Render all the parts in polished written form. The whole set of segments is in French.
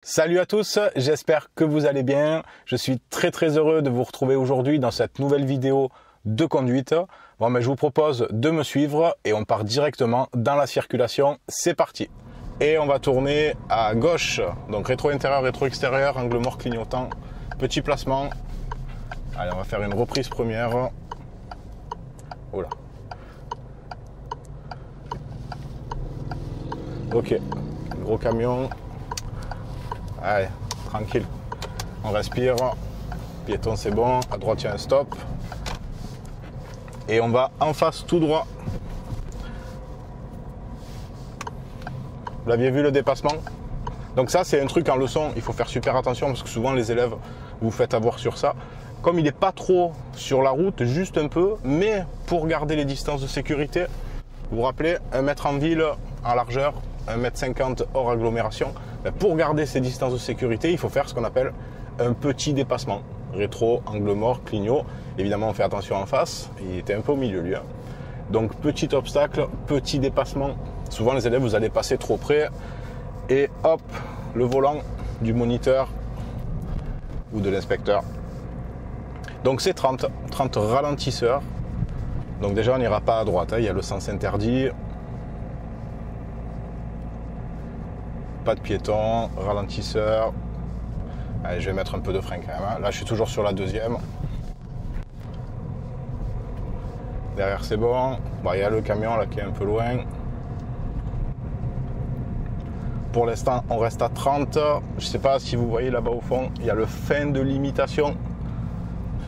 Salut à tous, j'espère que vous allez bien. Je suis très heureux de vous retrouver aujourd'hui dans cette nouvelle vidéo de conduite. Bon, je vous propose de me suivre et on part directement dans la circulation. C'est parti. Et on va tourner à gauche. Donc rétro intérieur, rétro extérieur, angle mort clignotant, petit placement. Allez, on va faire une reprise première. Oula. Ok, gros camion. Allez, tranquille. On respire. Piéton, c'est bon. À droite, il y a un stop. Et on va en face tout droit. Vous l'aviez vu le dépassement? Donc ça, c'est un truc en leçon. Il faut faire super attention parce que souvent les élèves vous faites avoir sur ça. Comme il n'est pas trop sur la route, juste un peu, mais pour garder les distances de sécurité, vous vous rappelez, 1 mètre en ville en largeur, 1,50 m hors agglomération. Pour garder ces distances de sécurité, il faut faire ce qu'on appelle un petit dépassement. Rétro, angle mort, clignot. Évidemment, on fait attention en face. Il était un peu au milieu, lui. Donc, petit obstacle, petit dépassement. Souvent, les élèves, vous allez passer trop près. Et hop, le volant du moniteur ou de l'inspecteur. Donc, c'est 30 ralentisseurs. Donc, déjà, on n'ira pas à droite. Il y a le sens interdit. Pas de piéton, ralentisseur. Allez, je vais mettre un peu de frein quand même. Là, je suis toujours sur la deuxième. Derrière, c'est bon. Bon, il y a le camion là qui est un peu loin. Pour l'instant, on reste à 30. Je ne sais pas si vous voyez là-bas au fond, il y a le fin de limitation.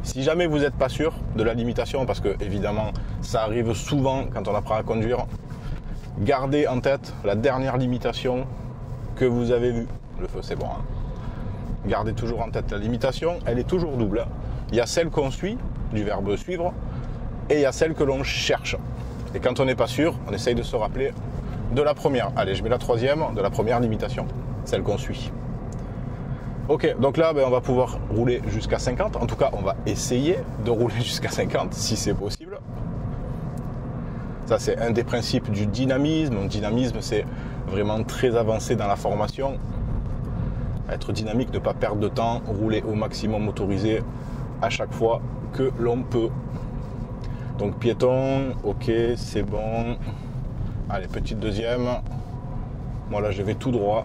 Si jamais vous n'êtes pas sûr de la limitation, parce que évidemment, ça arrive souvent quand on apprend à conduire, gardez en tête la dernière limitation que vous avez vu. Le feu, c'est bon. Gardez toujours en tête la limitation. Elle est toujours double. Il y a celle qu'on suit, du verbe suivre, et il y a celle que l'on cherche. Et quand on n'est pas sûr, on essaye de se rappeler de la première. Allez, je mets la troisième de la première limitation, celle qu'on suit. Ok, donc là, on va pouvoir rouler jusqu'à 50. En tout cas, on va essayer de rouler jusqu'à 50, si c'est possible. Ça, c'est un des principes du dynamisme. Le dynamisme, c'est vraiment très avancé dans la formation. Être dynamique, ne pas perdre de temps, rouler au maximum autorisé à chaque fois que l'on peut. Donc piéton, ok, c'est bon. Allez, petite deuxième. Moi là, je vais tout droit.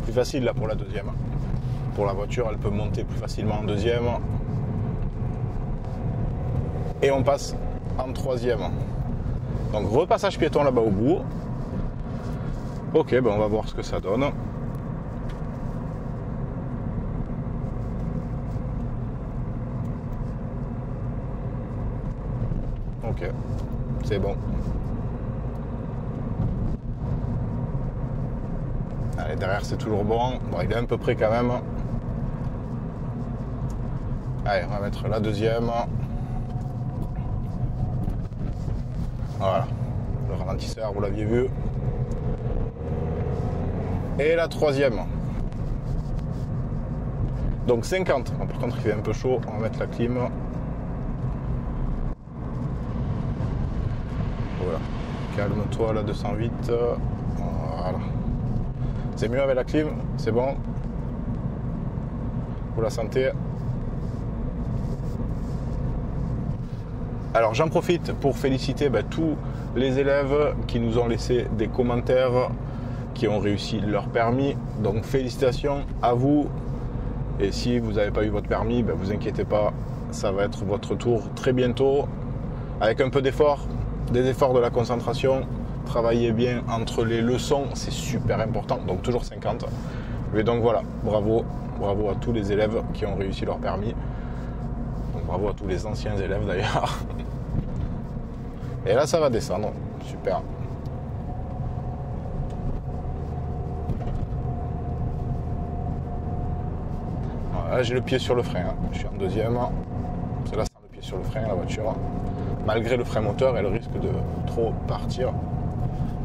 Plus facile là pour la deuxième. Pour la voiture, elle peut monter plus facilement en deuxième. Et on passe en troisième. Donc repassage piéton là-bas au bout. Ok, on va voir ce que ça donne. Ok, c'est bon. Allez, derrière c'est toujours bon. Bon, il est un peu près quand même. Allez, on va mettre la deuxième. Voilà, le ralentisseur, vous l'aviez vu. Et la troisième. Donc 50. Bon, par contre, il fait un peu chaud. On va mettre la clim. Voilà. Calme-toi, la 208. Voilà. C'est mieux avec la clim. C'est bon. Vous la sentez. Alors j'en profite pour féliciter tous les élèves qui nous ont laissé des commentaires, qui ont réussi leur permis. Donc félicitations à vous. Et si vous n'avez pas eu votre permis, vous inquiétez pas, ça va être votre tour très bientôt. Avec un peu d'effort, des efforts de la concentration, travaillez bien entre les leçons, c'est super important. Donc toujours 50. Et donc voilà, bravo à tous les élèves qui ont réussi leur permis. Donc bravo à tous les anciens élèves d'ailleurs. Et là ça va descendre, super. Voilà, j'ai le pied sur le frein, je suis en deuxième. C'est là sans le pied sur le frein la voiture. Malgré le frein moteur, elle risque de trop partir.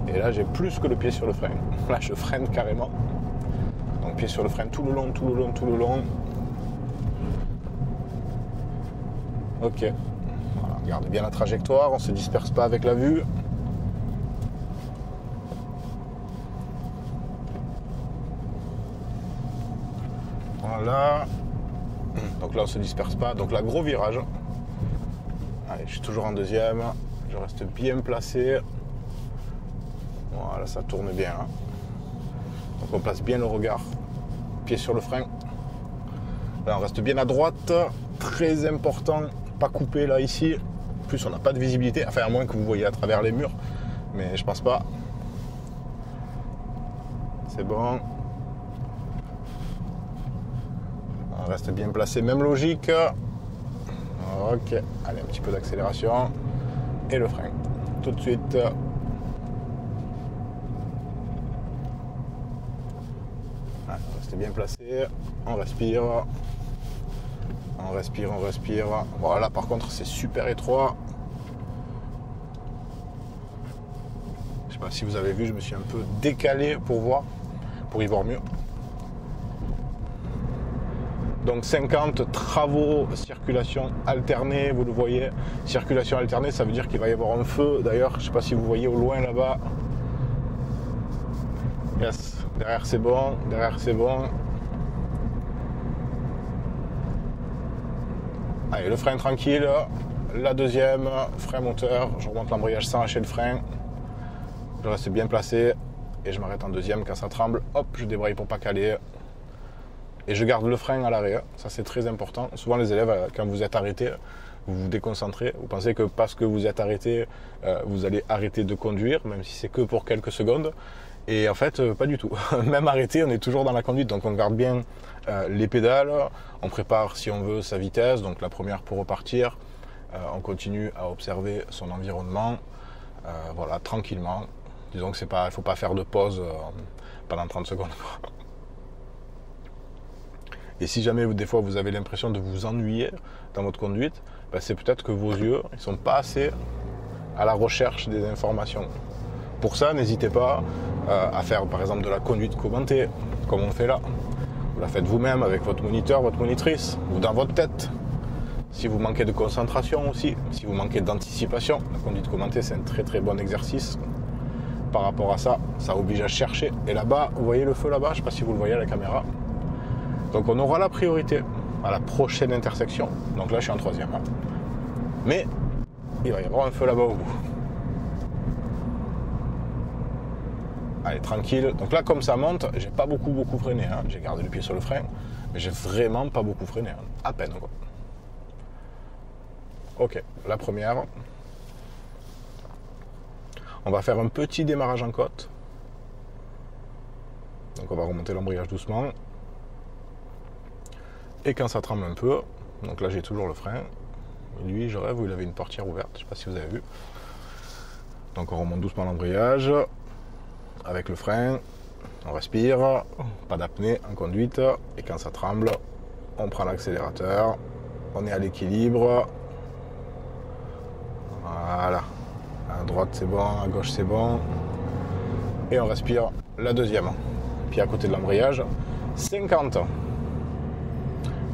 Et là j'ai plus que le pied sur le frein. Là je freine carrément. Donc pied sur le frein tout le long. Ok. Voilà. On garde bien la trajectoire, on ne se disperse pas avec la vue. Voilà. Donc là, on ne se disperse pas. Donc là, gros virage. Allez, je suis toujours en deuxième. Je reste bien placé. Voilà, ça tourne bien. Hein. Donc on place bien le regard. Pied sur le frein. Là, on reste bien à droite. Très important. Pas couper là, ici. En plus, on n'a pas de visibilité. Enfin, à moins que vous voyez à travers les murs. Mais je pense pas. C'est bon. On reste bien placé. Même logique. Ok. Allez, un petit peu d'accélération. Et le frein. Tout de suite. On reste bien placé. On respire. On respire, on respire. Voilà, par contre, c'est super étroit. Je sais pas si vous avez vu, je me suis un peu décalé pour y voir mieux. Donc 50 travaux, circulation alternée, vous le voyez. Circulation alternée, ça veut dire qu'il va y avoir un feu. D'ailleurs, je ne sais pas si vous voyez au loin là-bas. Yes, derrière c'est bon, derrière c'est bon. Allez, le frein tranquille. La deuxième, frein moteur. Je remonte l'embrayage sans lâcher le frein. Je reste bien placé. Et je m'arrête en deuxième quand ça tremble. Hop, je débraye pour pas caler. Et je garde le frein à l'arrêt, ça c'est très important. Souvent les élèves, quand vous êtes arrêté, vous vous déconcentrez. Vous pensez que parce que vous êtes arrêté, vous allez arrêter de conduire, même si c'est que pour quelques secondes. Et en fait, pas du tout. Même arrêté, on est toujours dans la conduite. Donc on garde bien les pédales. On prépare, si on veut, sa vitesse. Donc la première pour repartir. On continue à observer son environnement. Voilà, tranquillement. Disons que il ne faut pas faire de pause pendant 30 secondes. Et si jamais des fois vous avez l'impression de vous ennuyer dans votre conduite, ben c'est peut-être que vos yeux ne sont pas assez à la recherche des informations. Pour ça, n'hésitez pas à faire par exemple de la conduite commentée, comme on fait là. Vous la faites vous-même avec votre moniteur, votre monitrice, ou dans votre tête. Si vous manquez de concentration aussi, si vous manquez d'anticipation, la conduite commentée c'est un très très bon exercice. Par rapport à ça, ça oblige à chercher. Et là-bas, vous voyez le feu là-bas, je ne sais pas si vous le voyez à la caméra. Donc on aura la priorité à la prochaine intersection. Donc là je suis en troisième. Hein. Mais il va y avoir un feu là-bas au bout. Allez, tranquille. Donc là comme ça monte, j'ai pas beaucoup freiné. Hein. J'ai gardé le pied sur le frein. Mais j'ai vraiment pas beaucoup freiné. Hein. À peine quoi. Ok, la première. On va faire un petit démarrage en côte. Donc on va remonter l'embrayage doucement. Et quand ça tremble un peu, donc là j'ai toujours le frein. Et lui, je rêve où il avait une portière ouverte, je ne sais pas si vous avez vu. Donc on remonte doucement l'embrayage avec le frein. On respire, pas d'apnée en conduite. Et quand ça tremble, on prend l'accélérateur. On est à l'équilibre. Voilà. À droite c'est bon, à gauche c'est bon. Et on respire la deuxième. Puis à côté de l'embrayage, 50.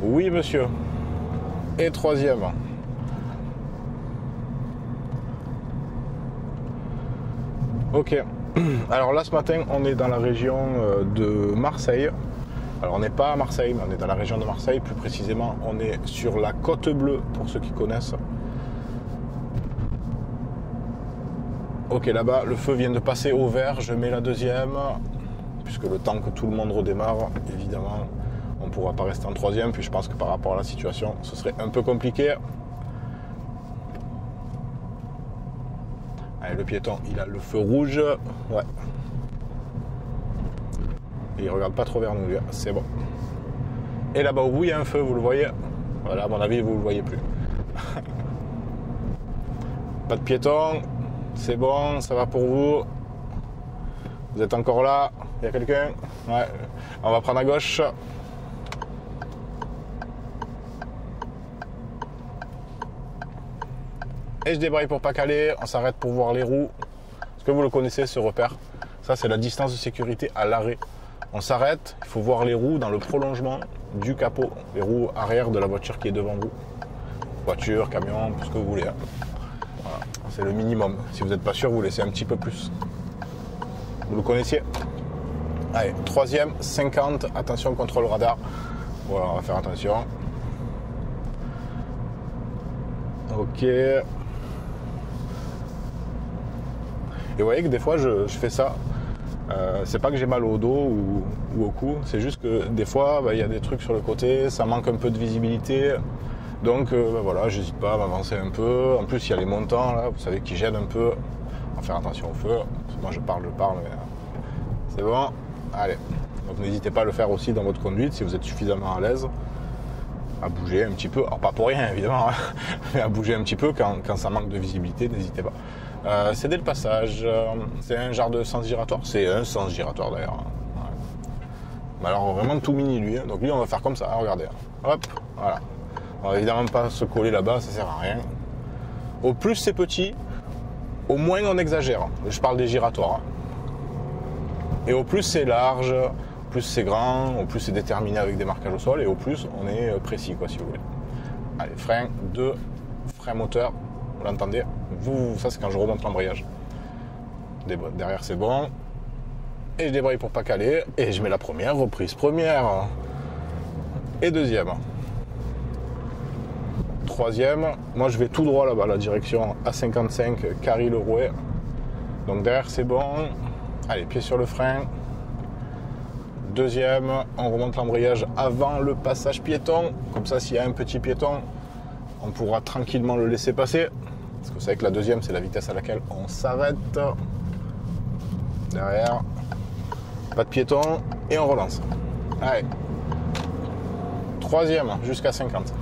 Oui, monsieur. Et troisième. Ok. Alors là, ce matin, on est dans la région de Marseille. Alors, on n'est pas à Marseille, mais on est dans la région de Marseille. Plus précisément, on est sur la Côte Bleue, pour ceux qui connaissent. Ok, là-bas, le feu vient de passer au vert. Je mets la deuxième, puisque le temps que tout le monde redémarre, évidemment, on ne pourra pas rester en troisième, puis je pense que par rapport à la situation, ce serait un peu compliqué. Allez, le piéton, il a le feu rouge. Ouais. Et il regarde pas trop vers nous, lui. C'est bon. Et là-bas au bout, il y a un feu, vous le voyez. Voilà, à mon avis, vous ne le voyez plus. Pas de piéton. C'est bon, ça va pour vous. Vous êtes encore là. Il y a quelqu'un? Ouais. On va prendre à gauche. Et je débraye pour pas caler, on s'arrête pour voir les roues. Est-ce que vous le connaissez ce repère? Ça c'est la distance de sécurité à l'arrêt. On s'arrête, il faut voir les roues dans le prolongement du capot, les roues arrière de la voiture qui est devant vous. Voiture, camion, tout ce que vous voulez. Hein. Voilà. C'est le minimum. Si vous n'êtes pas sûr, vous laissez un petit peu plus. Vous le connaissiez? Allez, troisième, 50, attention contrôle radar. Voilà, on va faire attention. Ok. Et vous voyez que des fois je fais ça. C'est pas que j'ai mal au dos ou au cou, c'est juste que des fois il y a des trucs sur le côté, ça manque un peu de visibilité. Donc voilà, j'hésite pas à m'avancer un peu. En plus il y a les montants là, vous savez, qui gênent un peu. On va faire attention au feu. Moi je parle, mais c'est bon. Allez. Donc n'hésitez pas à le faire aussi dans votre conduite si vous êtes suffisamment à l'aise. À bouger un petit peu, alors pas pour rien évidemment, hein, mais à bouger un petit peu quand ça manque de visibilité, n'hésitez pas. Céder le passage, c'est un genre de sens giratoire, c'est un sens giratoire d'ailleurs. Ouais. Mais alors vraiment tout mini lui, hein. Donc lui on va faire comme ça, regardez, hop, voilà. On va évidemment pas se coller là-bas, ça sert à rien. Au plus c'est petit, au moins on exagère, je parle des giratoires. Hein. Et au plus c'est large, au plus c'est grand, au plus c'est déterminé avec des marquages au sol, et au plus on est précis, quoi, si vous voulez. Allez, frein 2, frein moteur, vous l'entendez, ça c'est quand je remonte l'embrayage. Derrière c'est bon, et je débraye pour pas caler, et je mets la première reprise, première, et deuxième. Troisième, moi je vais tout droit là-bas, la direction A55, Carry-le-Rouet. Donc derrière c'est bon, allez, pied sur le frein. Deuxième, on remonte l'embrayage avant le passage piéton. Comme ça, s'il y a un petit piéton, on pourra tranquillement le laisser passer. Parce que vous savez que la deuxième, c'est la vitesse à laquelle on s'arrête. Derrière, pas de piéton et on relance. Allez. Troisième, jusqu'à 50.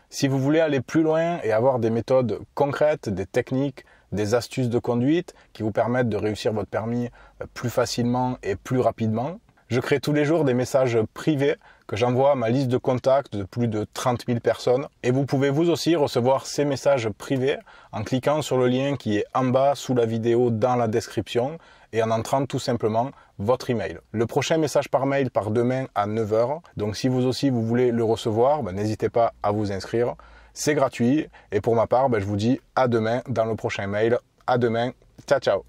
Si vous voulez aller plus loin et avoir des méthodes concrètes, des techniques, des astuces de conduite qui vous permettent de réussir votre permis plus facilement et plus rapidement, je crée tous les jours des messages privés que j'envoie à ma liste de contacts de plus de 30 000 personnes. Et vous pouvez vous aussi recevoir ces messages privés en cliquant sur le lien qui est en bas sous la vidéo dans la description et en entrant tout simplement votre email. Le prochain message par mail part demain à 9 h. Donc si vous aussi vous voulez le recevoir, n'hésitez pas à vous inscrire. C'est gratuit et pour ma part, je vous dis à demain dans le prochain mail. À demain. Ciao, ciao.